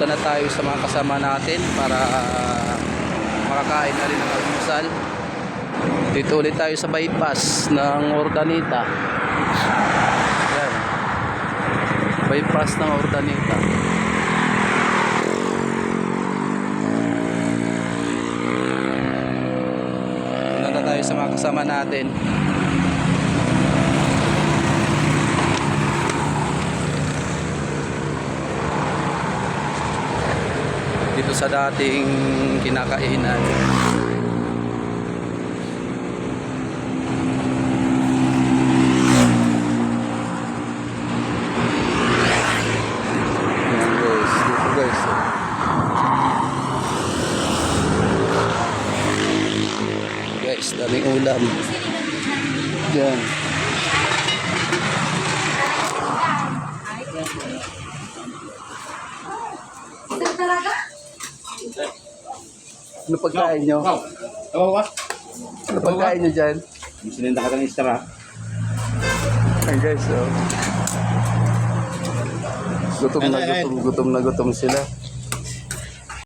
punta na tayo sa mga kasama natin para makakain na rin ng almusal. Dito ulit tayo sa bypass ng Urdaneta. Yan. Bypass ng Urdaneta. Punta na tayo sa mga kasama natin. Dito sa dating kinakainan. Guys, daming ulam. Yan. Ano pagkain nyo? Ano pagkain nyo dyan? Sininda ka ng istra. Ay guys, oh. Gutom na gutom sila.